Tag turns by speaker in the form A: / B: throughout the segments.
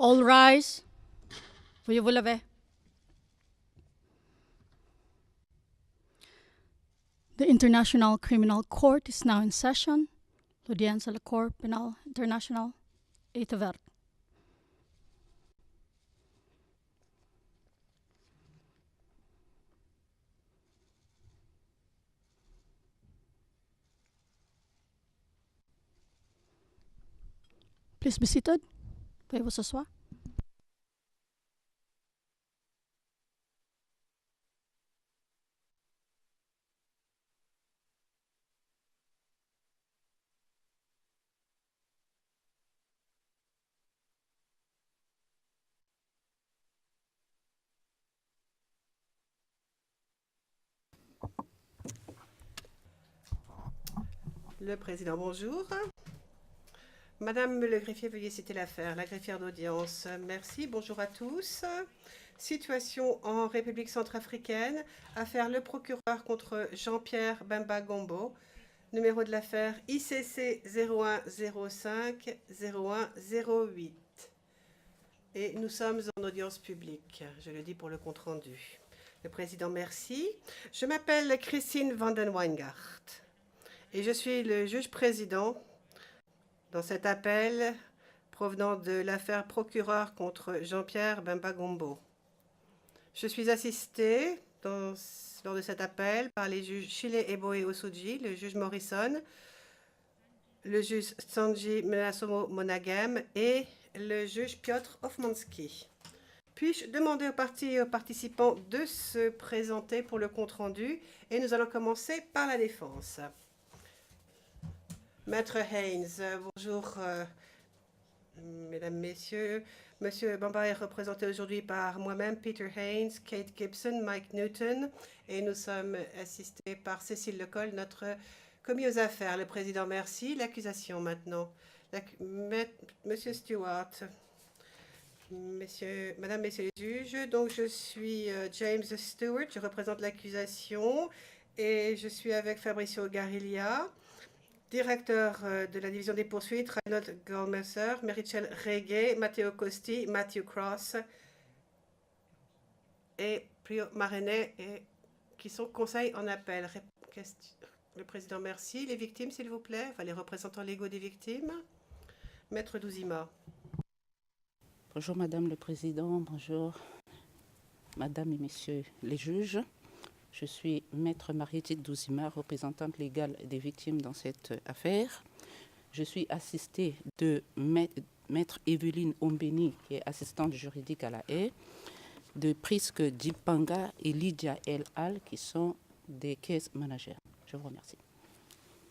A: All rise. Veuillez vous lever. The International Criminal Court is now in session. L'audience à la Cour pénale internationale est ouverte. Please be seated. Veuillez vous asseoir.
B: Le président, bonjour. Madame le greffier, veuillez citer l'affaire. La greffière d'audience, merci. Bonjour à tous. Situation en République centrafricaine. Affaire le procureur contre Jean-Pierre Bemba Gombo. Numéro de l'affaire ICC 0105 0108. Et nous sommes en audience publique. Je le dis pour le compte-rendu. Le président, merci. Je m'appelle Christine Vandenweingart. Et je suis le juge-président dans cet appel provenant de l'affaire procureur contre Jean-Pierre Bemba Gombo. Je suis assistée lors de cet appel par les juges Chile Eboe Osuji, le juge Morrison, le juge Sanji Menasomo Monagem et le juge Piotr Hofmanski. Puis-je demander aux participants de se présenter pour le compte-rendu et nous allons commencer par la défense. Maître Haynes, bonjour, mesdames, messieurs. Monsieur Bemba est représenté aujourd'hui par moi-même, Peter Haynes, Kate Gibson, Mike Newton, et nous sommes assistés par Cécile Lecol, notre commis aux affaires. Le président, merci. L'accusation maintenant. Monsieur Stewart, Madame, Messieurs les juges, donc je suis James Stewart, je représente l'accusation et je suis avec Fabricio Garillia, directeur de la division des poursuites, Reinhold Goldmesser, Merichel Reguet, Matteo Costi, Matthew Cross et Prio Marenet, qui sont conseils en appel. Le président, merci. Les victimes, s'il vous plaît, enfin, les représentants légaux des victimes. Maître Douzima.
C: Bonjour Madame le Président, bonjour Madame et Messieurs les juges. Je suis Maître Mariette Douzima, représentante légale des victimes dans cette affaire. Je suis assistée de Maître Evelyne Ombeni, qui est assistante juridique à la haie, de Priske Dipanga et Lydia El Al, qui sont des case managers. Je vous remercie.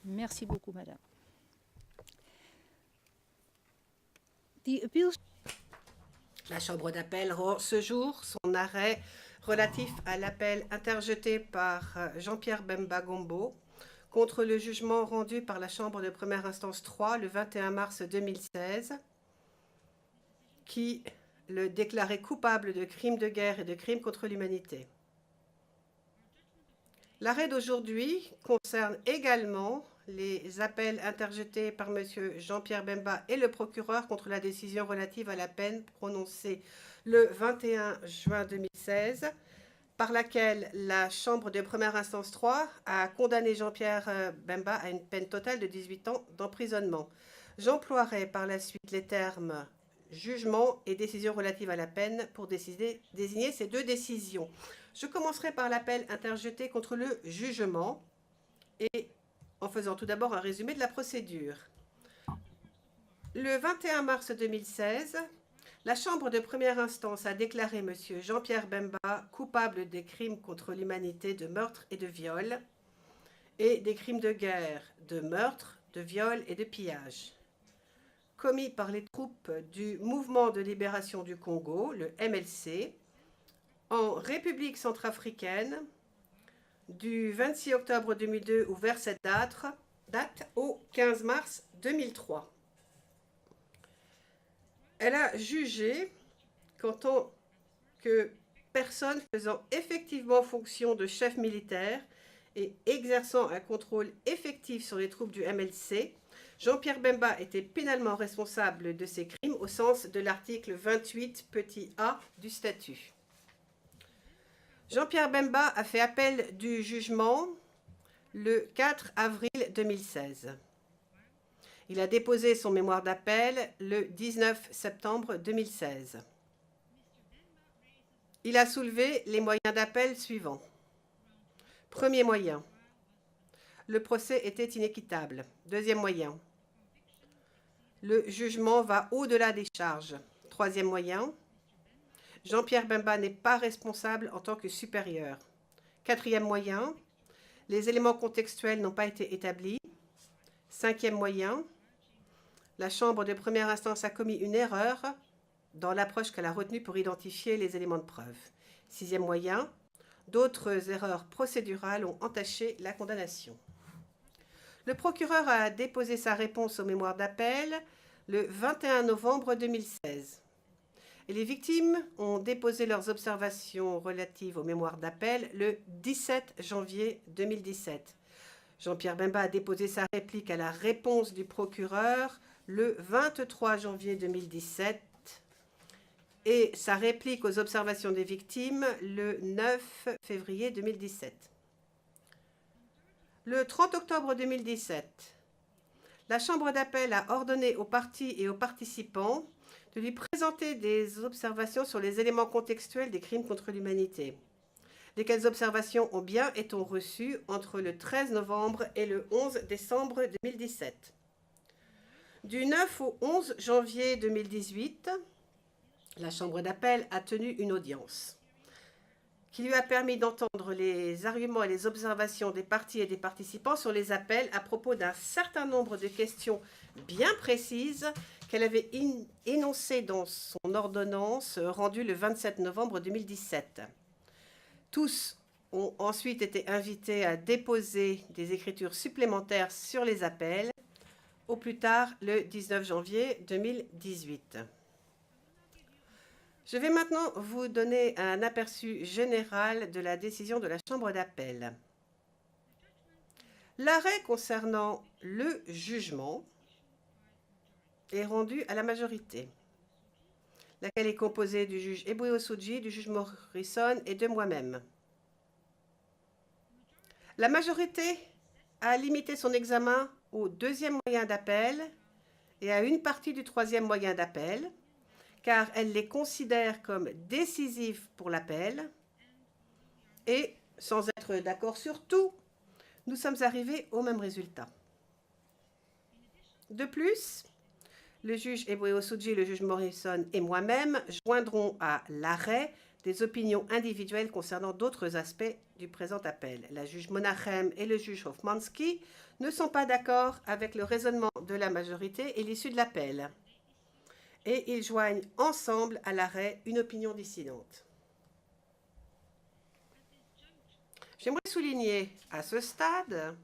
A: Merci beaucoup, madame.
B: La Chambre d'appel rend ce jour son arrêt relatif à l'appel interjeté par Jean-Pierre Bemba Gombo contre le jugement rendu par la Chambre de première instance 3 le 21 mars 2016 qui le déclarait coupable de crimes de guerre et de crimes contre l'humanité. L'arrêt d'aujourd'hui concerne également les appels interjetés par M. Jean-Pierre Bemba et le procureur contre la décision relative à la peine prononcée le 21 juin 2016, par laquelle la Chambre de première instance 3 a condamné Jean-Pierre Bemba à une peine totale de 18 ans d'emprisonnement. J'emploierai par la suite les termes jugement et décision relative à la peine pour désigner ces deux décisions. Je commencerai par l'appel interjeté contre le jugement et en faisant tout d'abord un résumé de la procédure. Le 21 mars 2016, la Chambre de première instance a déclaré M. Jean-Pierre Bemba coupable des crimes contre l'humanité de meurtre et de viol et des crimes de guerre de meurtre, de viol et de pillage commis par les troupes du Mouvement de libération du Congo, le MLC, en République centrafricaine du 26 octobre 2002 ou vers cette date au 15 mars 2003. Elle a jugé qu'en tant que personne faisant effectivement fonction de chef militaire et exerçant un contrôle effectif sur les troupes du MLC, Jean-Pierre Bemba était pénalement responsable de ces crimes au sens de l'article 28 petit a du statut. Jean-Pierre Bemba a fait appel du jugement le 4 avril 2016. Il a déposé son mémoire d'appel le 19 septembre 2016. Il a soulevé les moyens d'appel suivants. Premier moyen, le procès était inéquitable. Deuxième moyen, le jugement va au-delà des charges. Troisième moyen, Jean-Pierre Bemba n'est pas responsable en tant que supérieur. Quatrième moyen, les éléments contextuels n'ont pas été établis. Cinquième moyen, la Chambre de première instance a commis une erreur dans l'approche qu'elle a retenue pour identifier les éléments de preuve. Sixième moyen, d'autres erreurs procédurales ont entaché la condamnation. Le procureur a déposé sa réponse au mémoire d'appel le 21 novembre 2016. Et les victimes ont déposé leurs observations relatives au mémoire d'appel le 17 janvier 2017. Jean-Pierre Bemba a déposé sa réplique à la réponse du procureur le 23 janvier 2017 et sa réplique aux observations des victimes le 9 février 2017. Le 30 octobre 2017, la Chambre d'appel a ordonné aux parties et aux participants de lui présenter des observations sur les éléments contextuels des crimes contre l'humanité. Lesquelles observations ont bien été reçues entre le 13 novembre et le 11 décembre 2017. Du 9 au 11 janvier 2018, la Chambre d'appel a tenu une audience qui lui a permis d'entendre les arguments et les observations des parties et des participants sur les appels à propos d'un certain nombre de questions bien précises qu'elle avait énoncées dans son ordonnance rendue le 27 novembre 2017. Tous ont ensuite été invités à déposer des écritures supplémentaires sur les appels, au plus tard le 19 janvier 2018. Je vais maintenant vous donner un aperçu général de la décision de la Chambre d'appel. L'arrêt concernant le jugement est rendu à la majorité, laquelle est composée du juge Eboué Osuji, du juge Morrison et de moi-même. La majorité a limité son examen au deuxième moyen d'appel et à une partie du troisième moyen d'appel, car elle les considère comme décisifs pour l'appel. Et, sans être d'accord sur tout, nous sommes arrivés au même résultat. De plus, le juge Eboué Osuji, le juge Morrison et moi-même joindrons à l'arrêt des opinions individuelles concernant d'autres aspects du présent appel. La juge Monachem et le juge Hofmanski ne sont pas d'accord avec le raisonnement de la majorité et l'issue de l'appel. Et ils joignent ensemble à l'arrêt une opinion dissidente. J'aimerais souligner à ce stade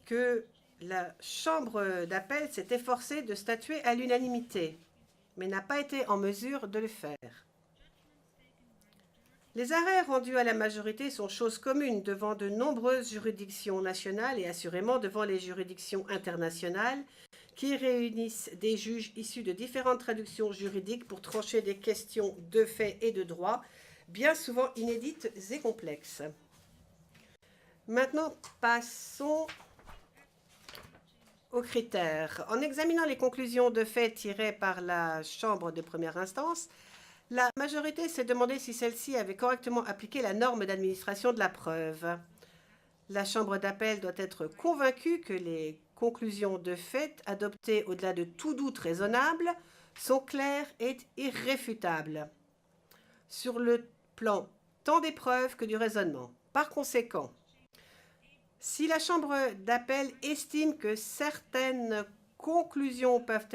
B: que la Chambre d'appel s'est efforcée de statuer à l'unanimité, mais n'a pas été en mesure de le faire. Les arrêts rendus à la majorité sont chose commune devant de nombreuses juridictions nationales et assurément devant les juridictions internationales qui réunissent des juges issus de différentes traductions juridiques pour trancher des questions de fait et de droit, bien souvent inédites et complexes. Maintenant, passons aux critères. En examinant les conclusions de fait tirées par la Chambre de première instance, la majorité s'est demandé si celle-ci avait correctement appliqué la norme d'administration de la preuve. La Chambre d'appel doit être convaincue que les conclusions de fait adoptées au-delà de tout doute raisonnable sont claires et irréfutables sur le plan tant des preuves que du raisonnement. Par conséquent, si la Chambre d'appel estime que certaines conclusions peuvent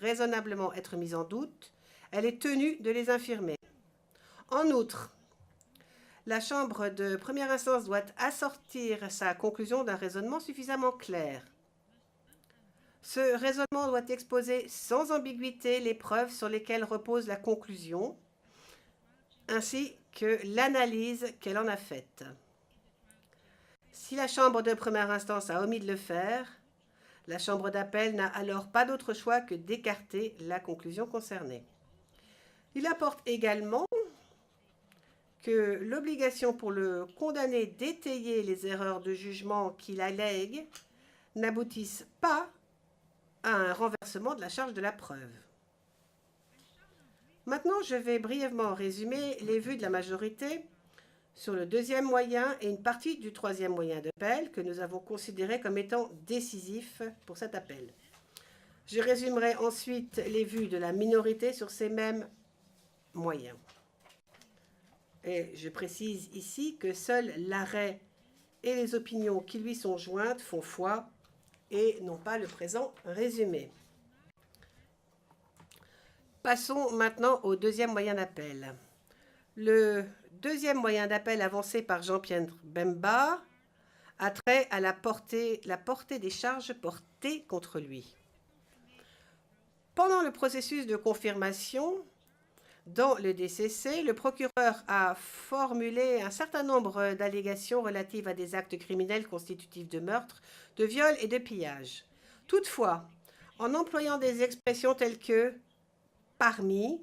B: raisonnablement être mises en doute, elle est tenue de les infirmer. En outre, la Chambre de première instance doit assortir sa conclusion d'un raisonnement suffisamment clair. Ce raisonnement doit exposer sans ambiguïté les preuves sur lesquelles repose la conclusion, ainsi que l'analyse qu'elle en a faite. Si la Chambre de première instance a omis de le faire, La Chambre d'appel n'a alors pas d'autre choix que d'écarter la conclusion concernée. Il apporte également que l'obligation pour le condamné d'étayer les erreurs de jugement qu'il allègue n'aboutissent pas à un renversement de la charge de la preuve. Maintenant, je vais brièvement résumer les vues de la majorité sur le deuxième moyen et une partie du troisième moyen d'appel que nous avons considéré comme étant décisif pour cet appel. Je résumerai ensuite les vues de la minorité sur ces mêmes moyens. Et je précise ici que seul l'arrêt et les opinions qui lui sont jointes font foi et non pas le présent résumé. Passons maintenant au deuxième moyen d'appel. Le deuxième moyen d'appel avancé par Jean-Pierre Bemba a trait à la portée des charges portées contre lui. Pendant le processus de confirmation, dans le DCC, le procureur a formulé un certain nombre d'allégations relatives à des actes criminels constitutifs de meurtre, de viol et de pillage. Toutefois, en employant des expressions telles que « parmi »,«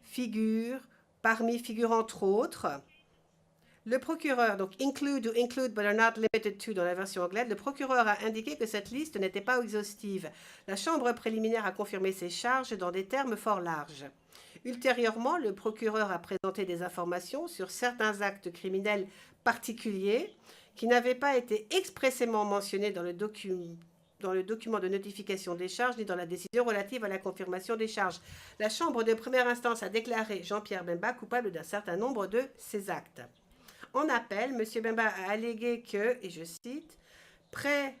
B: figure »,« parmi »,« figure entre autres », le procureur, donc « include » ou « include but are not limited to » dans la version anglaise, le procureur a indiqué que cette liste n'était pas exhaustive. La chambre préliminaire a confirmé ces charges dans des termes fort larges. Ultérieurement, le procureur a présenté des informations sur certains actes criminels particuliers qui n'avaient pas été expressément mentionnés dans le document de notification des charges ni dans la décision relative à la confirmation des charges. La chambre de première instance a déclaré Jean-Pierre Bemba coupable d'un certain nombre de ces actes. En appel, M. Bemba a allégué que, et je cite, « près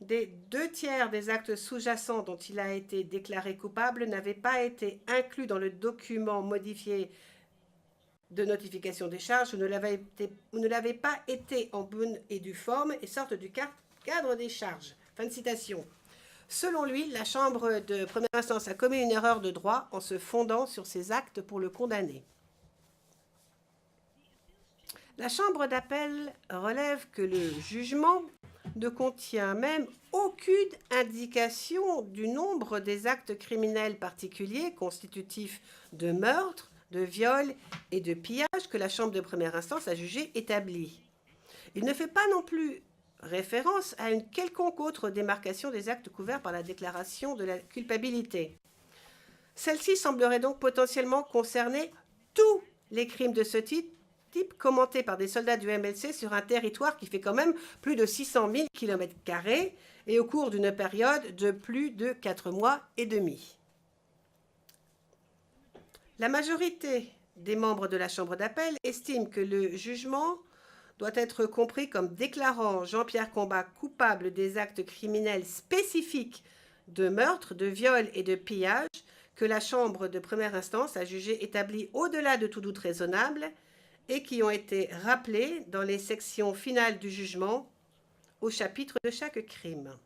B: des 2/3 des actes sous-jacents dont il a été déclaré coupable n'avaient pas été inclus dans le document modifié de notification des charges ou ne l'avaient pas été en bonne et due forme et sortent du cadre des charges. » Fin de citation. Selon lui, la Chambre de première instance a commis une erreur de droit en se fondant sur ces actes pour le condamner. La Chambre d'appel relève que le jugement ne contient même aucune indication du nombre des actes criminels particuliers constitutifs de meurtre, de viol et de pillage que la Chambre de première instance a jugé établis. Il ne fait pas non plus référence à une quelconque autre démarcation des actes couverts par la déclaration de la culpabilité. Celle-ci semblerait donc potentiellement concerner tous les crimes de ce type commentés par des soldats du MLC sur un territoire qui fait quand même plus de 600 000 km² et au cours d'une période de plus de 4 mois et demi. La majorité des membres de la Chambre d'appel estime que le jugement doit être compris comme déclarant Jean-Pierre Bemba coupable des actes criminels spécifiques de meurtre, de viol et de pillage que la Chambre de première instance a jugé établis au-delà de tout doute raisonnable et qui ont été rappelés dans les sections finales du jugement au chapitre de chaque crime.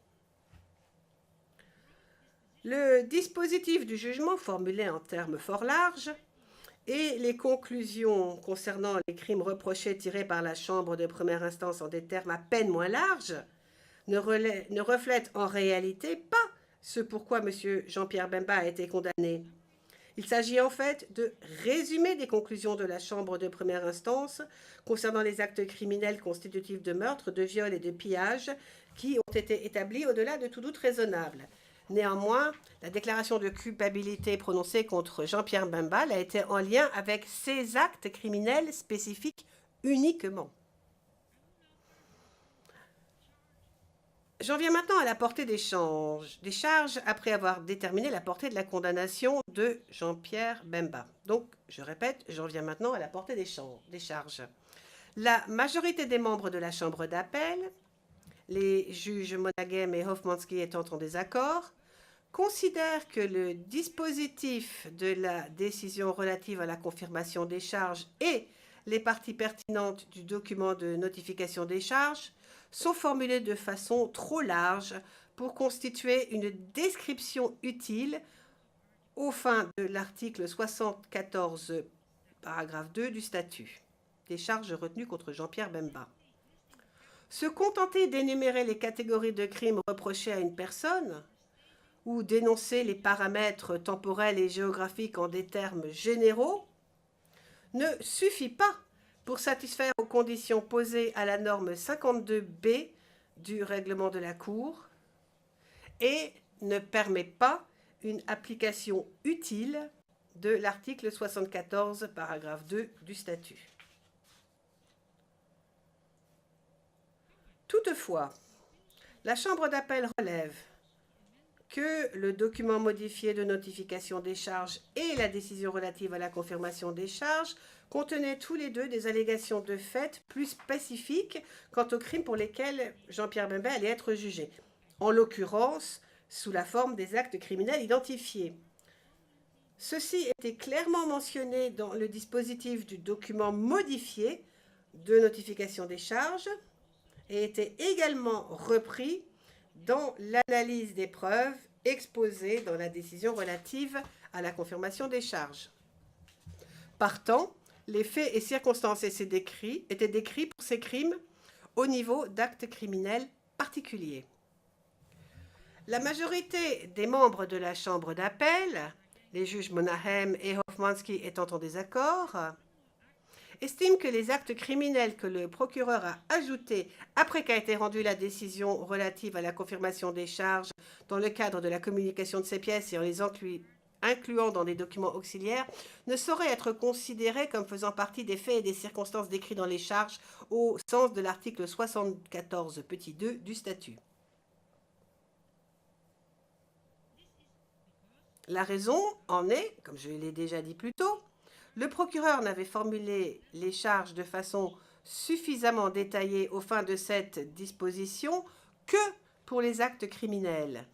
B: Le dispositif du jugement, formulé en termes fort larges, et les conclusions concernant les crimes reprochés tirées par la Chambre de première instance en des termes à peine moins larges ne reflètent en réalité pas ce pourquoi M. Jean-Pierre Bemba a été condamné. Il s'agit en fait de résumer des conclusions de la Chambre de première instance concernant les actes criminels constitutifs de meurtre, de viol et de pillage qui ont été établis au-delà de tout doute raisonnable. Néanmoins, la déclaration de culpabilité prononcée contre Jean-Pierre Bemba a été en lien avec ces actes criminels spécifiques uniquement. J'en viens maintenant à la portée des charges après avoir déterminé la portée de la condamnation de Jean-Pierre Bemba. Donc, je répète, j'en viens maintenant à la portée des charges. La majorité des membres de la Chambre d'appel, les juges Monaghem et Hofmanski étant en désaccord, considèrent que le dispositif de la décision relative à la confirmation des charges et les parties pertinentes du document de notification des charges sont formulés de façon trop large pour constituer une description utile aux fins de l'article 74, paragraphe 2 du statut des charges retenues contre Jean-Pierre Bemba. Se contenter d'énumérer les catégories de crimes reprochés à une personne ou d'énoncer les paramètres temporels et géographiques en des termes généraux ne suffit pas pour satisfaire aux conditions posées à la norme 52B du règlement de la Cour et ne permet pas une application utile de l'article 74, paragraphe 2 du statut. Toutefois, la Chambre d'appel relève que le document modifié de notification des charges et la décision relative à la confirmation des charges contenaient tous les deux des allégations de fait plus spécifiques quant aux crimes pour lesquels Jean-Pierre Bemba allait être jugé, en l'occurrence sous la forme des actes criminels identifiés. Ceci était clairement mentionné dans le dispositif du document modifié de notification des charges et était également repris dans l'analyse des preuves exposée dans la décision relative à la confirmation des charges. Partant, les faits et circonstances étaient décrits pour ces crimes au niveau d'actes criminels particuliers. La majorité des membres de la Chambre d'appel, les juges Monahem et Hoffmanski étant en désaccord, estime que les actes criminels que le procureur a ajoutés après qu'a été rendue la décision relative à la confirmation des charges dans le cadre de la communication de ces pièces et en les incluant dans des documents auxiliaires ne sauraient être considérés comme faisant partie des faits et des circonstances décrits dans les charges au sens de l'article 74 petit 2 du statut. La raison en est, comme je l'ai déjà dit plus tôt, le procureur n'avait formulé les charges de façon suffisamment détaillée aux fins de cette disposition que pour les actes criminels.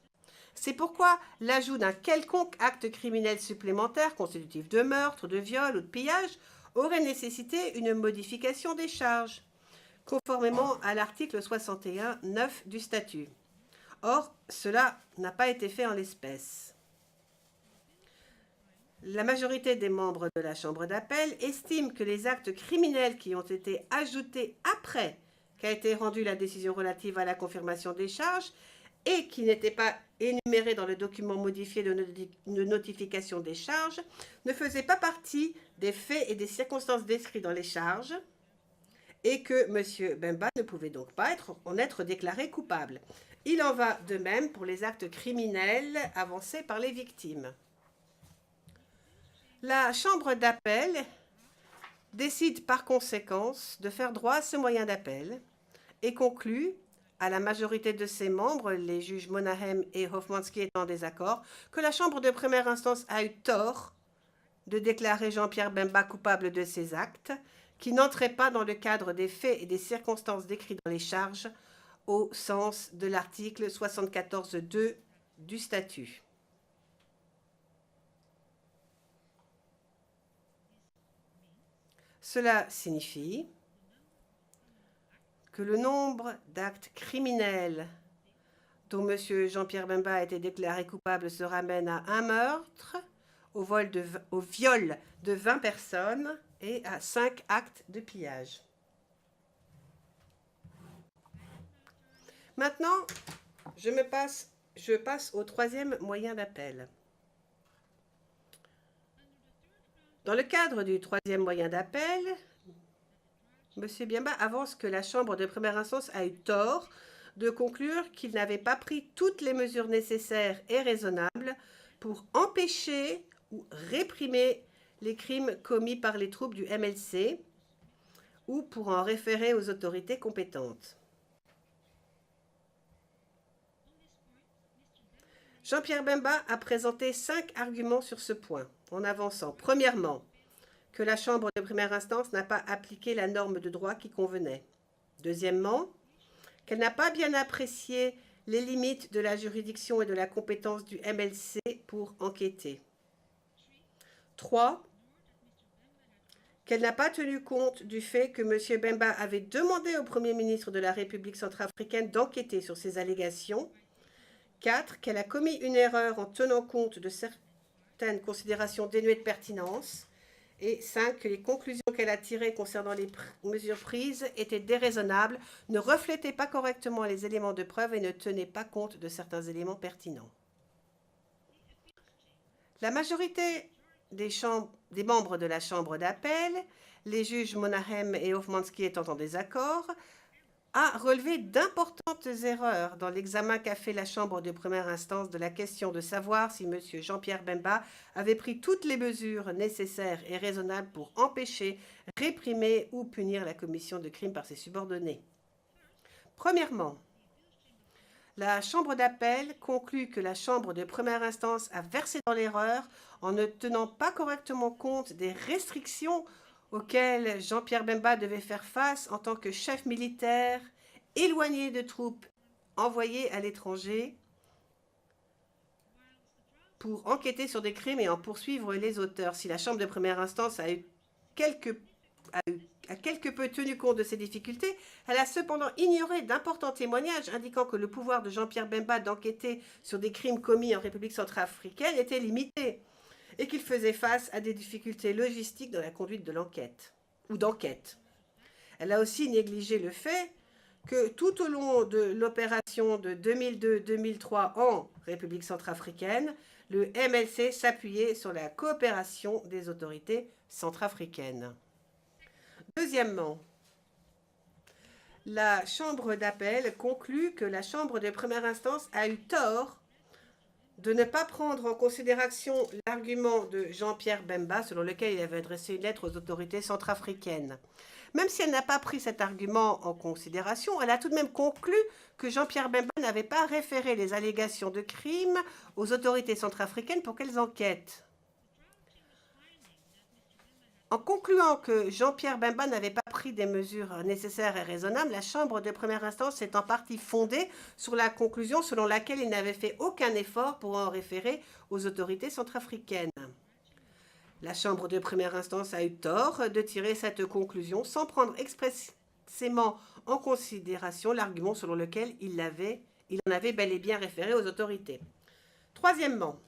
B: C'est pourquoi l'ajout d'un quelconque acte criminel supplémentaire constitutif de meurtre, de viol ou de pillage aurait nécessité une modification des charges, conformément à l'article 61.9 du statut. Or, cela n'a pas été fait en l'espèce. La majorité des membres de la Chambre d'appel estime que les actes criminels qui ont été ajoutés après qu'a été rendue la décision relative à la confirmation des charges et qui n'étaient pas énumérés dans le document modifié de notification des charges ne faisaient pas partie des faits et des circonstances décrits dans les charges et que M. Bemba ne pouvait donc pas en être déclaré coupable. Il en va de même pour les actes criminels avancés par les victimes. La Chambre d'appel décide par conséquence de faire droit à ce moyen d'appel et conclut, à la majorité de ses membres, les juges Monahem et Hoffmanski étant en désaccord, que la Chambre de première instance a eu tort de déclarer Jean-Pierre Bemba coupable de ces actes qui n'entraient pas dans le cadre des faits et des circonstances décrits dans les charges au sens de l'article 74.2 du statut. Cela signifie que le nombre d'actes criminels dont M. Jean-Pierre Bemba a été déclaré coupable se ramène à un meurtre, au viol de 20 personnes et à 5 actes de pillage. Maintenant, je passe au troisième moyen d'appel. Dans le cadre du troisième moyen d'appel, M. Bemba avance que la Chambre de première instance a eu tort de conclure qu'il n'avait pas pris toutes les mesures nécessaires et raisonnables pour empêcher ou réprimer les crimes commis par les troupes du MLC ou pour en référer aux autorités compétentes. Jean-Pierre Bemba a présenté 5 arguments sur ce point, en avançant, premièrement, que la Chambre de première instance n'a pas appliqué la norme de droit qui convenait. Deuxièmement, qu'elle n'a pas bien apprécié les limites de la juridiction et de la compétence du MLC pour enquêter. 3. Qu'elle n'a pas tenu compte du fait que M. Bemba avait demandé au Premier ministre de la République centrafricaine d'enquêter sur ces allégations. 4. Qu'elle a commis une erreur en tenant compte de certaines considérations dénuées de pertinence. Et 5, que les conclusions qu'elle a tirées concernant les mesures prises étaient déraisonnables, ne reflétaient pas correctement les éléments de preuve et ne tenaient pas compte de certains éléments pertinents. La majorité des membres de la Chambre d'appel, les juges Monahem et Hofmanski étant en désaccord, a relevé d'importantes erreurs dans l'examen qu'a fait la Chambre de première instance de la question de savoir si M. Jean-Pierre Bemba avait pris toutes les mesures nécessaires et raisonnables pour empêcher, réprimer ou punir la commission de crimes par ses subordonnés. Premièrement, la Chambre d'appel conclut que la Chambre de première instance a versé dans l'erreur en ne tenant pas correctement compte des restrictions auxquelles Jean-Pierre Bemba devait faire face en tant que chef militaire éloigné de troupes envoyées à l'étranger pour enquêter sur des crimes et en poursuivre les auteurs. Si la Chambre de première instance a quelque peu tenu compte de ces difficultés, elle a cependant ignoré d'importants témoignages indiquant que le pouvoir de Jean-Pierre Bemba d'enquêter sur des crimes commis en République centrafricaine était limité et qu'il faisait face à des difficultés logistiques dans la conduite de l'enquête ou d'enquête. Elle a aussi négligé le fait que tout au long de l'opération de 2002-2003 en République centrafricaine, le MLC s'appuyait sur la coopération des autorités centrafricaines. Deuxièmement, la Chambre d'appel conclut que la Chambre de première instance a eu tort de ne pas prendre en considération l'argument de Jean-Pierre Bemba selon lequel il avait adressé une lettre aux autorités centrafricaines. Même si elle n'a pas pris cet argument en considération, elle a tout de même conclu que Jean-Pierre Bemba n'avait pas référé les allégations de crime aux autorités centrafricaines pour qu'elles enquêtent. En concluant que Jean-Pierre Bemba n'avait pas pris des mesures nécessaires et raisonnables, la Chambre de première instance s'est en partie fondée sur la conclusion selon laquelle il n'avait fait aucun effort pour en référer aux autorités centrafricaines. La Chambre de première instance a eu tort de tirer cette conclusion sans prendre expressément en considération l'argument selon lequel il en avait bel et bien référé aux autorités. Troisièmement,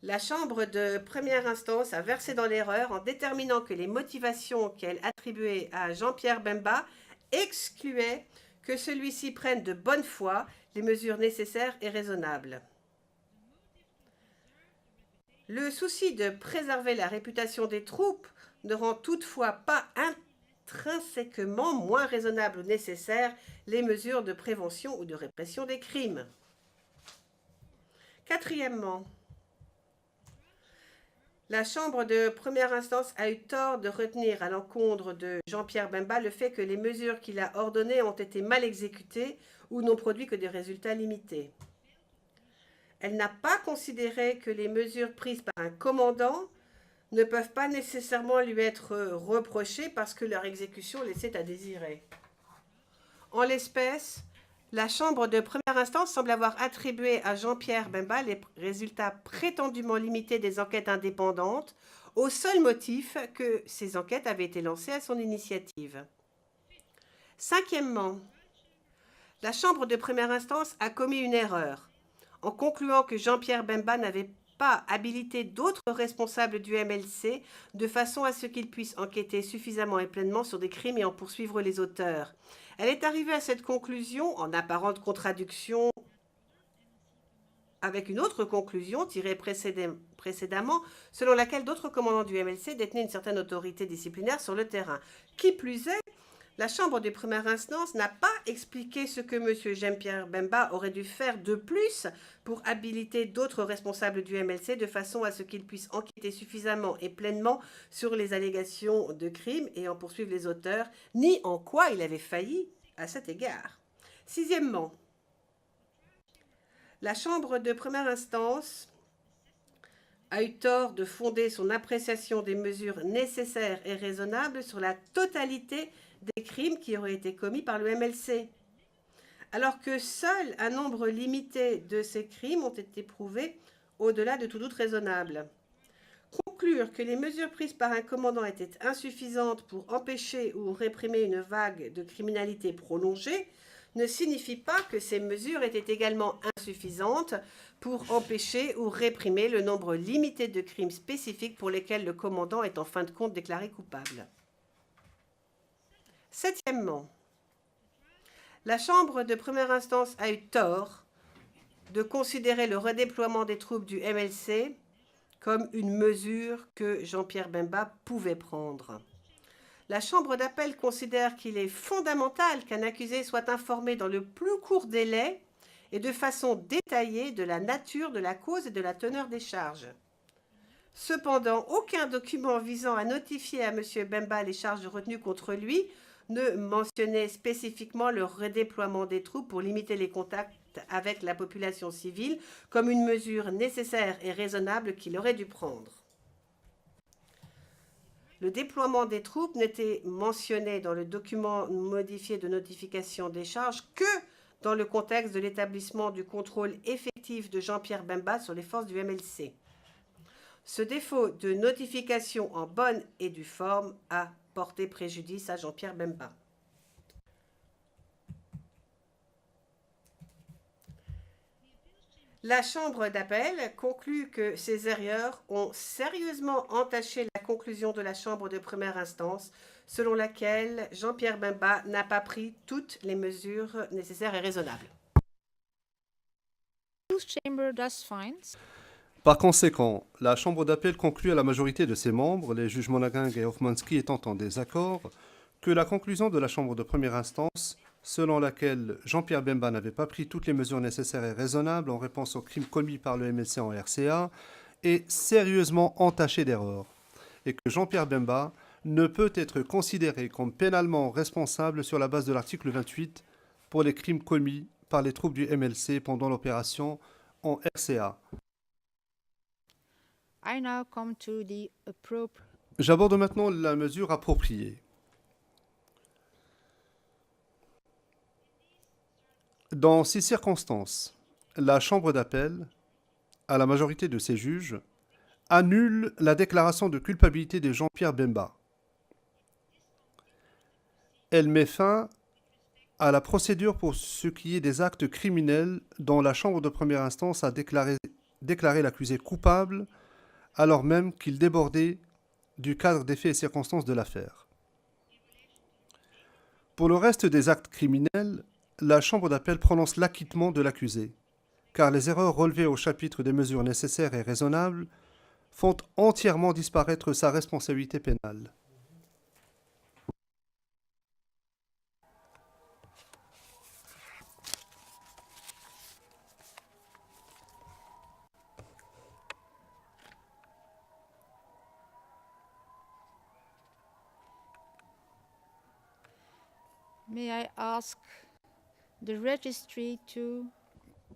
B: la Chambre de première instance a versé dans l'erreur en déterminant que les motivations qu'elle attribuait à Jean-Pierre Bemba excluaient que celui-ci prenne de bonne foi les mesures nécessaires et raisonnables. Le souci de préserver la réputation des troupes ne rend toutefois pas intrinsèquement moins raisonnables ou nécessaires les mesures de prévention ou de répression des crimes. Quatrièmement, la Chambre de première instance a eu tort de retenir à l'encontre de Jean-Pierre Bemba le fait que les mesures qu'il a ordonnées ont été mal exécutées ou n'ont produit que des résultats limités. Elle n'a pas considéré que les mesures prises par un commandant ne peuvent pas nécessairement lui être reprochées parce que leur exécution laissait à désirer. En l'espèce, la Chambre de première instance semble avoir attribué à Jean-Pierre Bemba les résultats prétendument limités des enquêtes indépendantes au seul motif que ces enquêtes avaient été lancées à son initiative. Cinquièmement, la Chambre de première instance a commis une erreur en concluant que Jean-Pierre Bemba n'avait pas habilité d'autres responsables du MLC de façon à ce qu'ils puissent enquêter suffisamment et pleinement sur des crimes et en poursuivre les auteurs. Elle est arrivée à cette conclusion en apparente contradiction avec une autre conclusion tirée précédemment, selon laquelle d'autres commandants du MLC détenaient une certaine autorité disciplinaire sur le terrain. Qui plus est, la Chambre de première instance n'a pas expliqué ce que M. Jean-Pierre Bemba aurait dû faire de plus pour habiliter d'autres responsables du MLC de façon à ce qu'ils puissent enquêter suffisamment et pleinement sur les allégations de crimes et en poursuivre les auteurs, ni en quoi il avait failli à cet égard. Sixièmement, la Chambre de première instance a eu tort de fonder son appréciation des mesures nécessaires et raisonnables sur la totalité des crimes qui auraient été commis par le MLC, alors que seul un nombre limité de ces crimes ont été prouvés au-delà de tout doute raisonnable. Conclure que les mesures prises par un commandant étaient insuffisantes pour empêcher ou réprimer une vague de criminalité prolongée ne signifie pas que ces mesures étaient également insuffisantes pour empêcher ou réprimer le nombre limité de crimes spécifiques pour lesquels le commandant est en fin de compte déclaré coupable. Septièmement, la Chambre de première instance a eu tort de considérer le redéploiement des troupes du MLC comme une mesure que Jean-Pierre Bemba pouvait prendre. La Chambre d'appel considère qu'il est fondamental qu'un accusé soit informé dans le plus court délai et de façon détaillée de la nature de la cause et de la teneur des charges. Cependant, aucun document visant à notifier à M. Bemba les charges retenues contre lui ne mentionnait spécifiquement le redéploiement des troupes pour limiter les contacts avec la population civile comme une mesure nécessaire et raisonnable qu'il aurait dû prendre. Le déploiement des troupes n'était mentionné dans le document modifié de notification des charges que dans le contexte de l'établissement du contrôle effectif de Jean-Pierre Bemba sur les forces du MLC. Ce défaut de notification en bonne et due forme a porté préjudice à Jean-Pierre Bemba. La Chambre d'appel conclut que ces erreurs ont sérieusement entaché la conclusion de la Chambre de première instance, selon laquelle Jean-Pierre Bemba n'a pas pris toutes les mesures nécessaires et raisonnables.
D: Par conséquent, la Chambre d'appel conclut à la majorité de ses membres, les juges Monageng et Hoffmanski étant en désaccord, que la conclusion de la Chambre de première instance, selon laquelle Jean-Pierre Bemba n'avait pas pris toutes les mesures nécessaires et raisonnables en réponse aux crimes commis par le MLC en RCA, est sérieusement entachée d'erreurs, et que Jean-Pierre Bemba ne peut être considéré comme pénalement responsable sur la base de l'article 28 pour les crimes commis par les troupes du MLC pendant l'opération en RCA. J'aborde maintenant la mesure appropriée. Dans ces circonstances, la Chambre d'appel, à la majorité de ses juges, annule la déclaration de culpabilité de Jean-Pierre Bemba. Elle met fin à la procédure pour ce qui est des actes criminels dont la Chambre de première instance a déclaré l'accusé coupable alors même qu'il débordait du cadre des faits et circonstances de l'affaire. Pour le reste des actes criminels, la Chambre d'appel prononce l'acquittement de l'accusé, car les erreurs relevées au chapitre des mesures nécessaires et raisonnables font entièrement disparaître sa responsabilité pénale.
E: May I ask the registry to...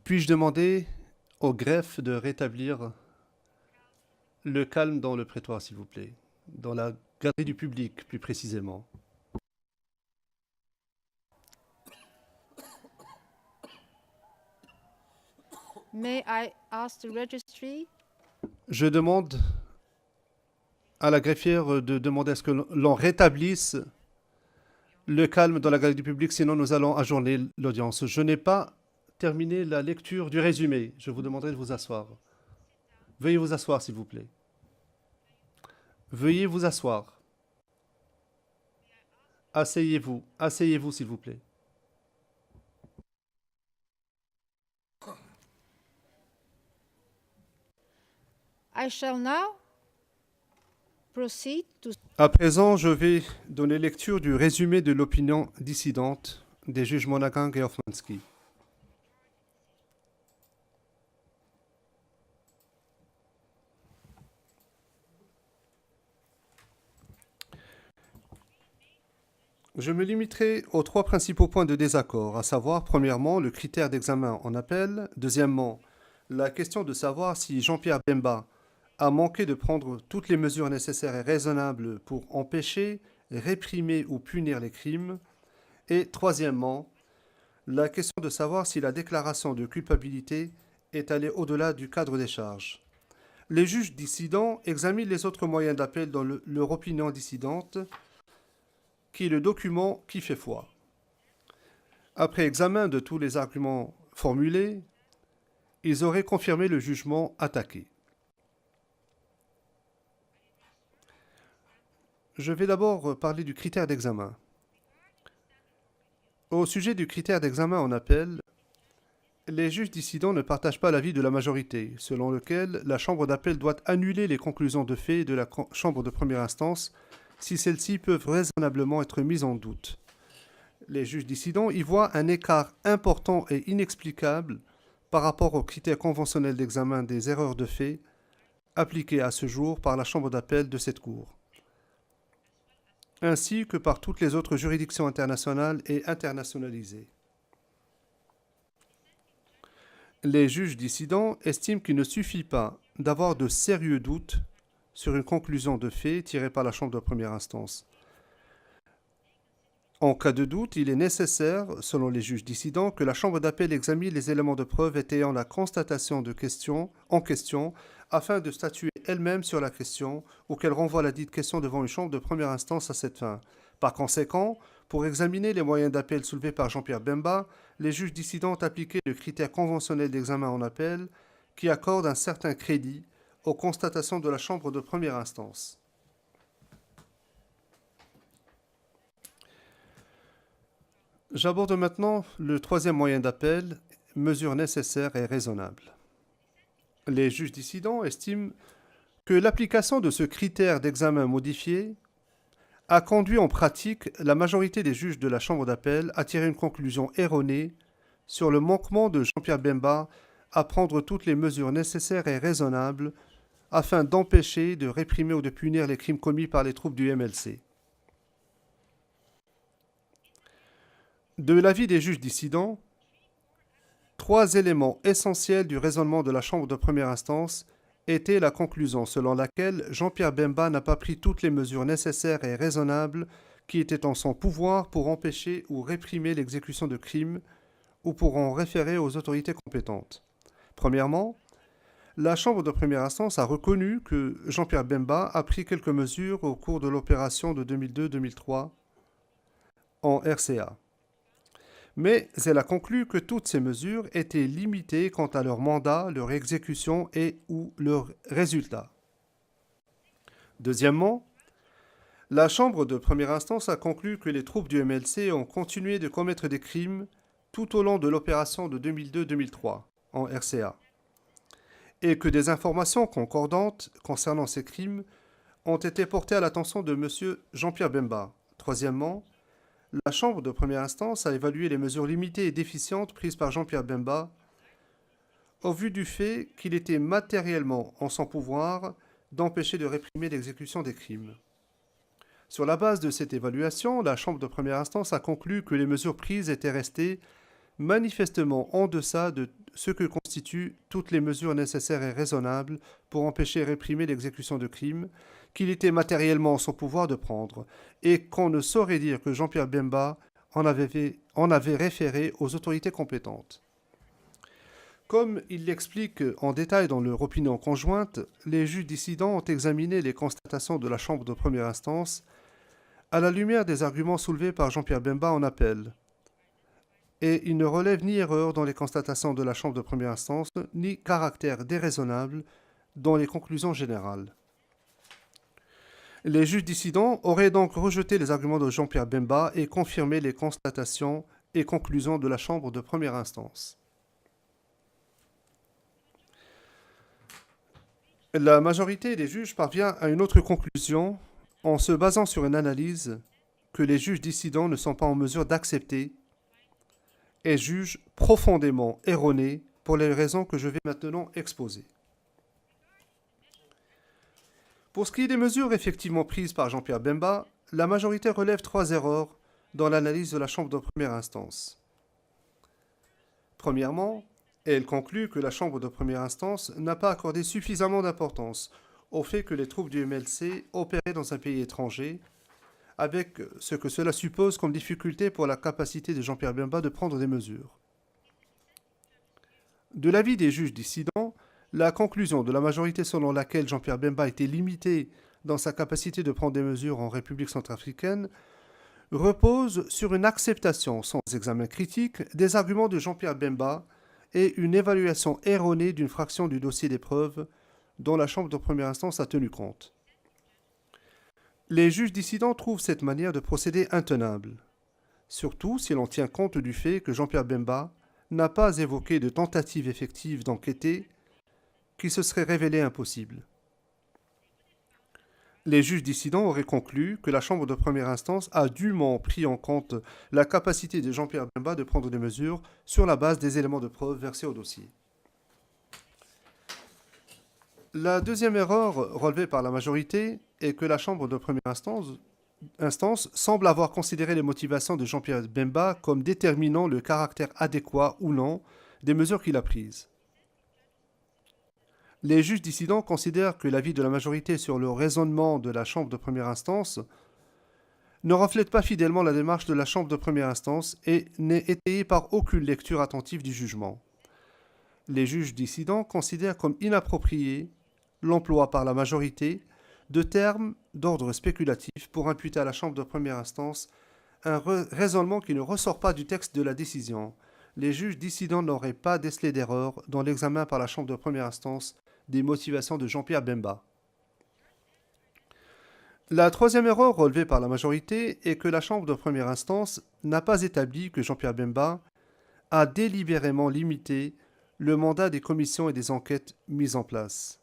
D: Puis-je demander au greffe de rétablir le calme dans le prétoire, s'il vous plaît, dans la galerie du public, plus précisément.
E: May I ask the registry?
D: Je demande à la greffière de demander à ce que l'on rétablisse le calme dans la galerie du public, sinon nous allons ajourner l'audience. Je n'ai pas terminé la lecture du résumé. Je vous demanderai de vous asseoir. Veuillez vous asseoir, s'il vous plaît. Veuillez vous asseoir. Asseyez-vous. Asseyez-vous, s'il vous plaît.
E: I shall now proceed to...
D: À présent, je vais donner lecture du résumé de l'opinion dissidente des juges Monageng et Hoffmanski. Je me limiterai aux trois principaux points de désaccord, à savoir, premièrement, le critère d'examen en appel, deuxièmement, la question de savoir si Jean-Pierre Bemba a manqué de prendre toutes les mesures nécessaires et raisonnables pour empêcher, réprimer ou punir les crimes, et troisièmement, la question de savoir si la déclaration de culpabilité est allée au-delà du cadre des charges. Les juges dissidents examinent les autres moyens d'appel dans leur opinion dissidente, qui est le document qui fait foi. Après examen de tous les arguments formulés, ils auraient confirmé le jugement attaqué. Je vais d'abord parler du critère d'examen. Au sujet du critère d'examen en appel, les juges dissidents ne partagent pas l'avis de la majorité, selon lequel la chambre d'appel doit annuler les conclusions de fait de la chambre de première instance si celles-ci peuvent raisonnablement être mises en doute. Les juges dissidents y voient un écart important et inexplicable par rapport aux critères conventionnels d'examen des erreurs de fait appliqués à ce jour par la chambre d'appel de cette Cour, ainsi que par toutes les autres juridictions internationales et internationalisées. Les juges dissidents estiment qu'il ne suffit pas d'avoir de sérieux doutes sur une conclusion de fait tirée par la chambre de première instance. En cas de doute, il est nécessaire, selon les juges dissidents, que la chambre d'appel examine les éléments de preuve étayant la constatation en question afin de statuer elle-même sur la question ou qu'elle renvoie la dite question devant une chambre de première instance à cette fin. Par conséquent, pour examiner les moyens d'appel soulevés par Jean-Pierre Bemba, les juges dissidents ont appliqué le critère conventionnel d'examen en appel qui accorde un certain crédit aux constatations de la chambre de première instance. J'aborde maintenant le troisième moyen d'appel, mesure nécessaire et raisonnable. Les juges dissidents estiment que l'application de ce critère d'examen modifié a conduit en pratique la majorité des juges de la chambre d'appel à tirer une conclusion erronée sur le manquement de Jean-Pierre Bemba à prendre toutes les mesures nécessaires et raisonnables afin d'empêcher, de réprimer ou de punir les crimes commis par les troupes du MLC. De l'avis des juges dissidents, 3 éléments essentiels du raisonnement de la chambre de première instance étaient la conclusion selon laquelle Jean-Pierre Bemba n'a pas pris toutes les mesures nécessaires et raisonnables qui étaient en son pouvoir pour empêcher ou réprimer l'exécution de crimes ou pour en référer aux autorités compétentes. Premièrement, la chambre de première instance a reconnu que Jean-Pierre Bemba a pris quelques mesures au cours de l'opération de 2002-2003 en RCA. Mais elle a conclu que toutes ces mesures étaient limitées quant à leur mandat, leur exécution et ou leurs résultats. Deuxièmement, la Chambre de première instance a conclu que les troupes du MLC ont continué de commettre des crimes tout au long de l'opération de 2002-2003 en RCA et que des informations concordantes concernant ces crimes ont été portées à l'attention de M. Jean-Pierre Bemba. Troisièmement, la Chambre de première instance a évalué les mesures limitées et déficientes prises par Jean-Pierre Bemba au vu du fait qu'il était matériellement en son pouvoir d'empêcher de réprimer l'exécution des crimes. Sur la base de cette évaluation, la Chambre de première instance a conclu que les mesures prises étaient restées manifestement en deçà de ce que constituent toutes les mesures nécessaires et raisonnables pour empêcher et réprimer l'exécution de crimes qu'il était matériellement en son pouvoir de prendre, et qu'on ne saurait dire que Jean-Pierre Bemba en avait référé aux autorités compétentes. Comme il l'explique en détail dans leur opinion conjointe, les juges dissidents ont examiné les constatations de la Chambre de première instance à la lumière des arguments soulevés par Jean-Pierre Bemba en appel, et il ne relève ni erreur dans les constatations de la Chambre de première instance, ni caractère déraisonnable dans les conclusions générales. Les juges dissidents auraient donc rejeté les arguments de Jean-Pierre Bemba et confirmé les constatations et conclusions de la Chambre de première instance. La majorité des juges parvient à une autre conclusion en se basant sur une analyse que les juges dissidents ne sont pas en mesure d'accepter et jugent profondément erronée pour les raisons que je vais maintenant exposer. Pour ce qui est des mesures effectivement prises par Jean-Pierre Bemba, la majorité relève 3 erreurs dans l'analyse de la Chambre de première instance. Premièrement, elle conclut que la Chambre de première instance n'a pas accordé suffisamment d'importance au fait que les troupes du MLC opéraient dans un pays étranger, avec ce que cela suppose comme difficulté pour la capacité de Jean-Pierre Bemba de prendre des mesures. De l'avis des juges dissidents, la conclusion de la majorité selon laquelle Jean-Pierre Bemba était limité dans sa capacité de prendre des mesures en République centrafricaine repose sur une acceptation sans examen critique des arguments de Jean-Pierre Bemba et une évaluation erronée d'une fraction du dossier des preuves dont la Chambre de première instance a tenu compte. Les juges dissidents trouvent cette manière de procéder intenable, surtout si l'on tient compte du fait que Jean-Pierre Bemba n'a pas évoqué de tentative effective d'enquêter qui se serait révélée impossible. Les juges dissidents auraient conclu que la Chambre de première instance a dûment pris en compte la capacité de Jean-Pierre Bemba de prendre des mesures sur la base des éléments de preuve versés au dossier. La deuxième erreur relevée par la majorité est que la Chambre de première instance semble avoir considéré les motivations de Jean-Pierre Bemba comme déterminant le caractère adéquat ou non des mesures qu'il a prises. Les juges dissidents considèrent que l'avis de la majorité sur le raisonnement de la Chambre de première instance ne reflète pas fidèlement la démarche de la Chambre de première instance et n'est étayé par aucune lecture attentive du jugement. Les juges dissidents considèrent comme inapproprié l'emploi par la majorité de termes d'ordre spéculatif pour imputer à la Chambre de première instance un raisonnement qui ne ressort pas du texte de la décision. Les juges dissidents n'auraient pas décelé d'erreur dans l'examen par la Chambre de première instance des motivations de Jean-Pierre Bemba. La troisième erreur relevée par la majorité est que la Chambre de première instance n'a pas établi que Jean-Pierre Bemba a délibérément limité le mandat des commissions et des enquêtes mises en place.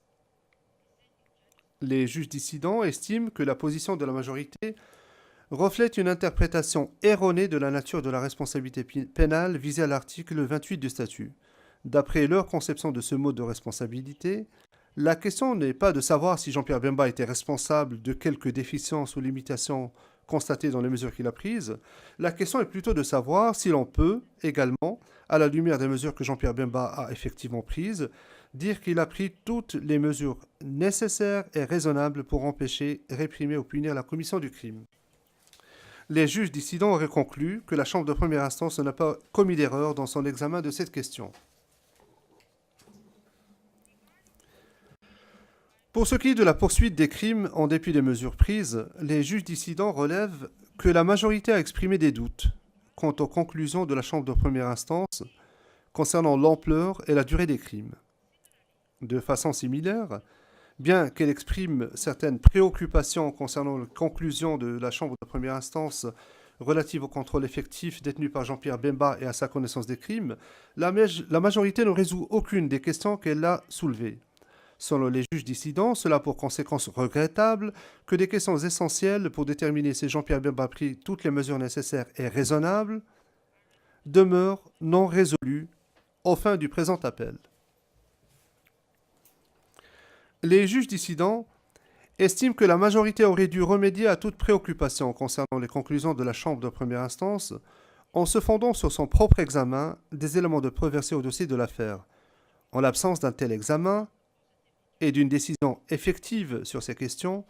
D: Les juges dissidents estiment que la position de la majorité reflète une interprétation erronée de la nature de la responsabilité pénale visée à l'article 28 du statut. D'après leur conception de ce mode de responsabilité, la question n'est pas de savoir si Jean-Pierre Bemba était responsable de quelques déficiences ou limitations constatées dans les mesures qu'il a prises. La question est plutôt de savoir si l'on peut également, à la lumière des mesures que Jean-Pierre Bemba a effectivement prises, dire qu'il a pris toutes les mesures nécessaires et raisonnables pour empêcher, réprimer ou punir la commission du crime. Les juges dissidents auraient conclu que la Chambre de première instance n'a pas commis d'erreur dans son examen de cette question. Pour ce qui est de la poursuite des crimes en dépit des mesures prises, les juges dissidents relèvent que la majorité a exprimé des doutes quant aux conclusions de la Chambre de première instance concernant l'ampleur et la durée des crimes. De façon similaire, bien qu'elle exprime certaines préoccupations concernant les conclusions de la Chambre de première instance relatives au contrôle effectif détenu par Jean-Pierre Bemba et à sa connaissance des crimes, la majorité ne résout aucune des questions qu'elle a soulevées. Selon les juges dissidents, cela a pour conséquence regrettable que des questions essentielles pour déterminer si Jean-Pierre Bemba a pris toutes les mesures nécessaires et raisonnables demeurent non résolues aux fins du présent appel. Les juges dissidents estiment que la majorité aurait dû remédier à toute préoccupation concernant les conclusions de la Chambre de première instance en se fondant sur son propre examen des éléments de preuve versés au dossier de l'affaire. En l'absence d'un tel examen et d'une décision effective sur ces questions,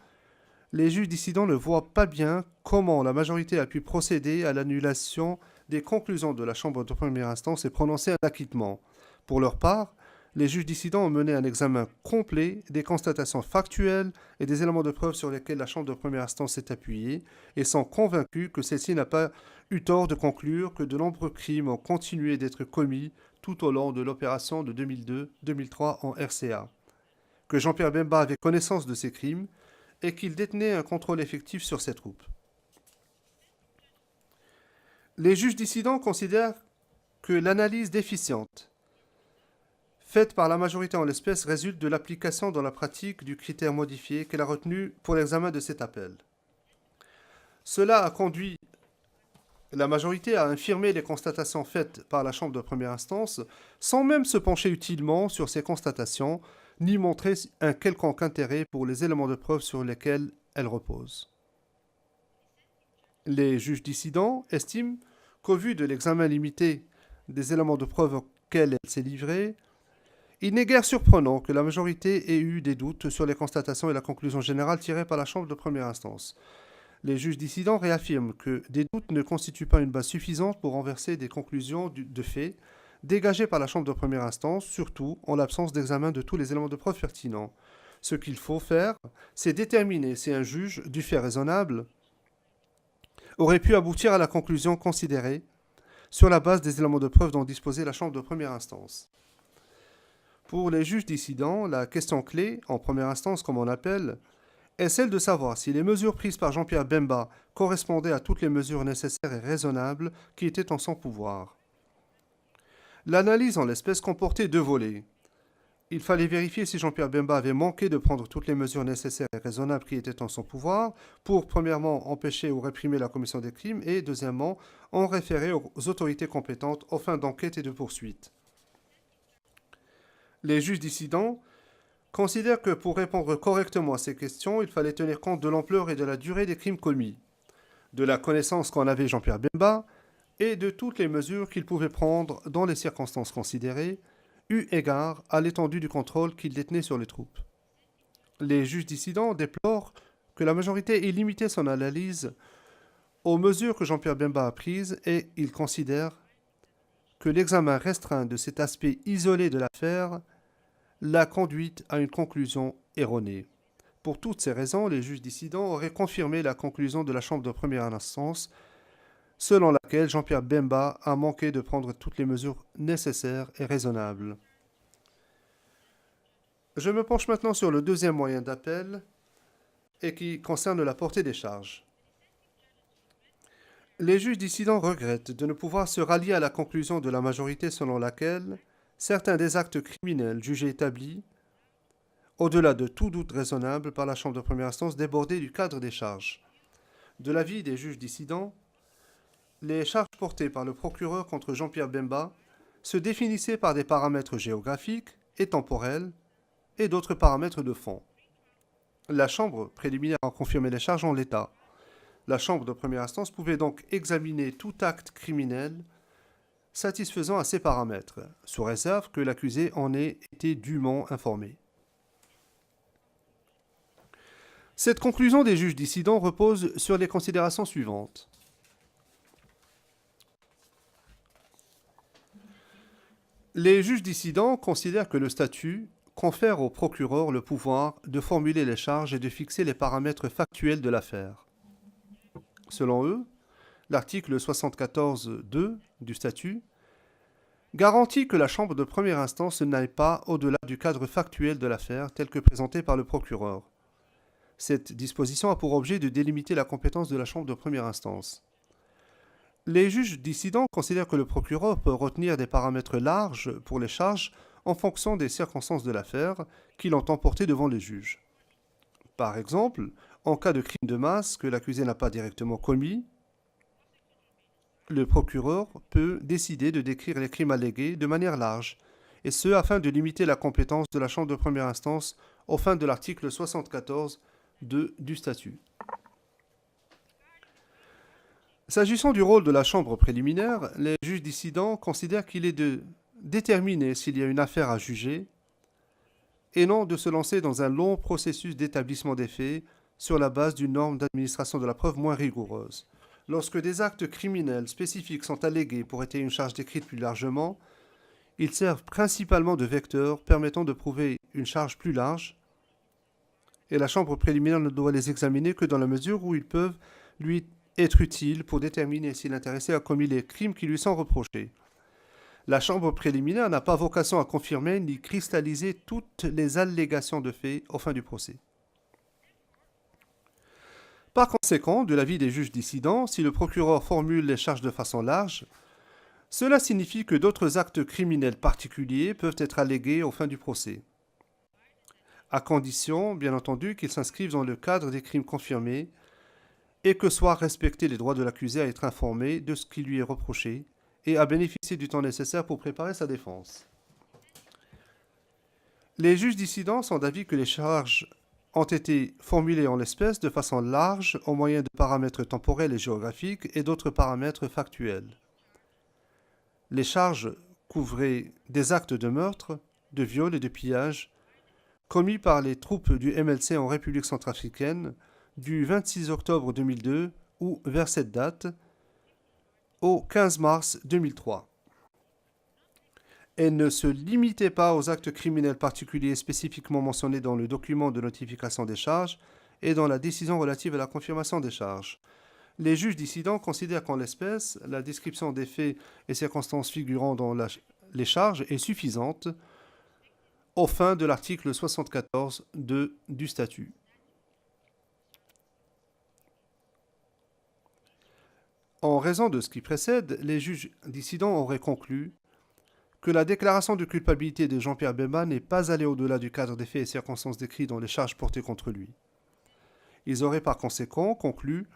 D: les juges dissidents ne voient pas bien comment la majorité a pu procéder à l'annulation des conclusions de la Chambre de première instance et prononcer un acquittement. Pour leur part, les juges dissidents ont mené un examen complet des constatations factuelles et des éléments de preuve sur lesquels la Chambre de première instance s'est appuyée et sont convaincus que celle-ci n'a pas eu tort de conclure que de nombreux crimes ont continué d'être commis tout au long de l'opération de 2002-2003 en RCA, que Jean-Pierre Bemba avait connaissance de ces crimes et qu'il détenait un contrôle effectif sur ces troupes. Les juges dissidents considèrent que l'analyse déficiente faite par la majorité en l'espèce résulte de l'application dans la pratique du critère modifié qu'elle a retenu pour l'examen de cet appel. Cela a conduit la majorité à infirmer les constatations faites par la Chambre de première instance sans même se pencher utilement sur ces constatations ni montrer un quelconque intérêt pour les éléments de preuve sur lesquels elles reposent. Les juges dissidents estiment qu'au vu de l'examen limité des éléments de preuve auxquels elle s'est livrée, il n'est guère surprenant que la majorité ait eu des doutes sur les constatations et la conclusion générale tirées par la Chambre de première instance. Les juges dissidents réaffirment que des doutes ne constituent pas une base suffisante pour renverser des conclusions de fait dégagées par la Chambre de première instance, surtout en l'absence d'examen de tous les éléments de preuve pertinents. Ce qu'il faut faire, c'est déterminer si un juge, du fait raisonnable, aurait pu aboutir à la conclusion considérée sur la base des éléments de preuve dont disposait la Chambre de première instance. Pour les juges dissidents, la question clé, en première instance comme on appelle, est celle de savoir si les mesures prises par Jean-Pierre Bemba correspondaient à toutes les mesures nécessaires et raisonnables qui étaient en son pouvoir. L'analyse en l'espèce comportait deux volets. Il fallait vérifier si Jean-Pierre Bemba avait manqué de prendre toutes les mesures nécessaires et raisonnables qui étaient en son pouvoir pour, premièrement, empêcher ou réprimer la commission des crimes et, deuxièmement, en référer aux autorités compétentes aux fins d'enquête et de poursuite. Les juges dissidents considèrent que pour répondre correctement à ces questions, il fallait tenir compte de l'ampleur et de la durée des crimes commis, de la connaissance qu'en avait Jean-Pierre Bemba et de toutes les mesures qu'il pouvait prendre dans les circonstances considérées, eu égard à l'étendue du contrôle qu'il détenait sur les troupes. Les juges dissidents déplorent que la majorité ait limité son analyse aux mesures que Jean-Pierre Bemba a prises et ils considèrent que l'examen restreint de cet aspect isolé de l'affaire l'a conduite à une conclusion erronée. Pour toutes ces raisons, les juges dissidents auraient confirmé la conclusion de la Chambre de première instance selon laquelle Jean-Pierre Bemba a manqué de prendre toutes les mesures nécessaires et raisonnables. Je me penche maintenant sur le deuxième moyen d'appel et qui concerne la portée des charges. Les juges dissidents regrettent de ne pouvoir se rallier à la conclusion de la majorité selon laquelle certains des actes criminels jugés établis, au-delà de tout doute raisonnable par la Chambre de première instance, débordaient du cadre des charges. De l'avis des juges dissidents, les charges portées par le procureur contre Jean-Pierre Bemba se définissaient par des paramètres géographiques et temporels et d'autres paramètres de fond. La Chambre préliminaire a confirmé les charges en l'état. La Chambre de première instance pouvait donc examiner tout acte criminel satisfaisant à ces paramètres, sous réserve que l'accusé en ait été dûment informé. Cette conclusion des juges dissidents repose sur les considérations suivantes. Les juges dissidents considèrent que le statut confère au procureur le pouvoir de formuler les charges et de fixer les paramètres factuels de l'affaire. Selon eux, l'article 74.2 du statut garantit que la Chambre de première instance n'aille pas au-delà du cadre factuel de l'affaire tel que présenté par le procureur. Cette disposition a pour objet de délimiter la compétence de la Chambre de première instance. Les juges dissidents considèrent que le procureur peut retenir des paramètres larges pour les charges en fonction des circonstances de l'affaire qu'il entend porter devant les juges. Par exemple, en cas de crime de masse que l'accusé n'a pas directement commis, le procureur peut décider de décrire les crimes allégués de manière large, et ce afin de limiter la compétence de la Chambre de première instance aux fins de l'article 74.2 du statut. S'agissant du rôle de la Chambre préliminaire, les juges dissidents considèrent qu'il est de déterminer s'il y a une affaire à juger et non de se lancer dans un long processus d'établissement des faits sur la base d'une norme d'administration de la preuve moins rigoureuse. Lorsque des actes criminels spécifiques sont allégués pour étayer une charge décrite plus largement, ils servent principalement de vecteurs permettant de prouver une charge plus large et la Chambre préliminaire ne doit les examiner que dans la mesure où ils peuvent lui être utiles pour déterminer si l'intéressé a commis les crimes qui lui sont reprochés. La Chambre préliminaire n'a pas vocation à confirmer ni cristalliser toutes les allégations de faits aux fins du procès. Par conséquent, de l'avis des juges dissidents, si le procureur formule les charges de façon large, cela signifie que d'autres actes criminels particuliers peuvent être allégués aux fins du procès, à condition, bien entendu, qu'ils s'inscrivent dans le cadre des crimes confirmés et que soient respectés les droits de l'accusé à être informé de ce qui lui est reproché et à bénéficier du temps nécessaire pour préparer sa défense. Les juges dissidents sont d'avis que les charges ont été formulées en l'espèce de façon large au moyen de paramètres temporels et géographiques et d'autres paramètres factuels. Les charges couvraient des actes de meurtre, de viol et de pillage commis par les troupes du MLC en République centrafricaine du 26 octobre 2002 ou vers cette date au 15 mars 2003. Elle ne se limitait pas aux actes criminels particuliers spécifiquement mentionnés dans le document de notification des charges et dans la décision relative à la confirmation des charges. Les juges dissidents considèrent qu'en l'espèce, la description des faits et circonstances figurant dans les charges est suffisante aux fins de l'article 74.2 du statut. En raison de ce qui précède, les juges dissidents auraient conclu que la déclaration de culpabilité de Jean-Pierre Bemba n'est pas allée au-delà du cadre des faits et circonstances décrits dans les charges portées contre lui. Ils auraient par conséquent conclu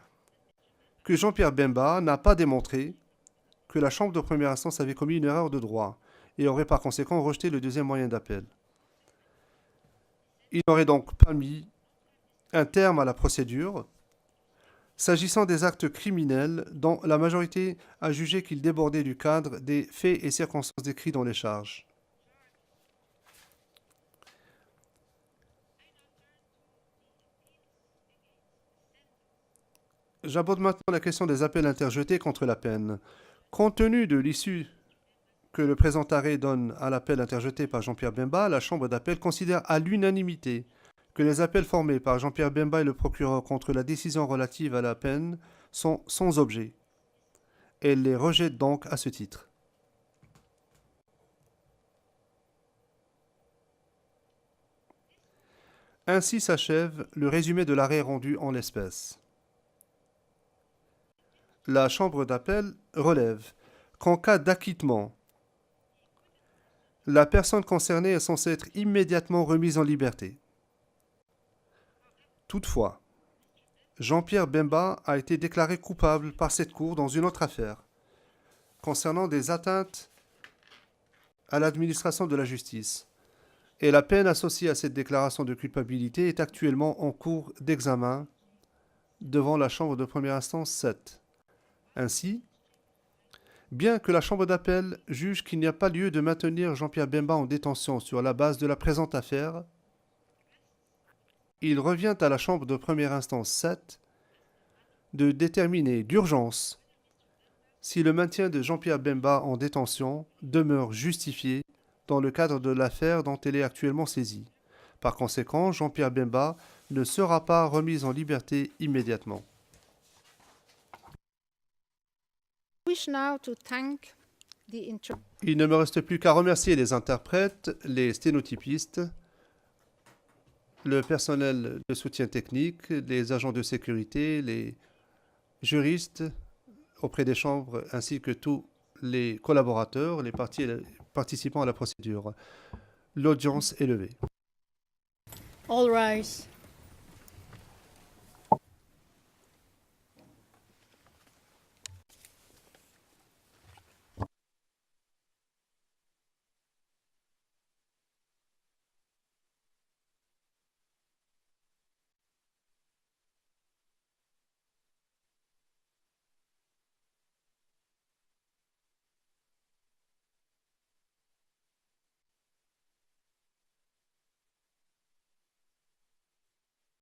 D: que Jean-Pierre Bemba n'a pas démontré que la Chambre de première instance avait commis une erreur de droit et aurait par conséquent rejeté le deuxième moyen d'appel. Il n'aurait donc pas mis un terme à la procédure. S'agissant des actes criminels, dont la majorité a jugé qu'ils débordaient du cadre des faits et circonstances décrits dans les charges. J'aborde maintenant la question des appels interjetés contre la peine. Compte tenu de l'issue que le présent arrêt donne à l'appel interjeté par Jean-Pierre Bemba, la Chambre d'appel considère à l'unanimité que les appels formés par Jean-Pierre Bemba et le procureur contre la décision relative à la peine sont sans objet. Elle les rejette donc à ce titre. Ainsi s'achève le résumé de l'arrêt rendu en l'espèce. La Chambre d'appel relève qu'en cas d'acquittement, la personne concernée est censée être immédiatement remise en liberté. Toutefois, Jean-Pierre Bemba a été déclaré coupable par cette Cour dans une autre affaire concernant des atteintes à l'administration de la justice. Et la peine associée à cette déclaration de culpabilité est actuellement en cours d'examen devant la Chambre de première instance 7. Ainsi, bien que la Chambre d'appel juge qu'il n'y a pas lieu de maintenir Jean-Pierre Bemba en détention sur la base de la présente affaire, il revient à la Chambre de première instance 7 de déterminer d'urgence si le maintien de Jean-Pierre Bemba en détention demeure justifié dans le cadre de l'affaire dont elle est actuellement saisie. Par conséquent, Jean-Pierre Bemba ne sera pas remis en liberté immédiatement.
E: Wish now to thank the
D: Il ne me reste plus qu'à remercier les interprètes, les sténotypistes, le personnel de soutien technique, les agents de sécurité, les juristes auprès des chambres, ainsi que tous les collaborateurs, les participants à la procédure. L'audience est levée.
A: All rise.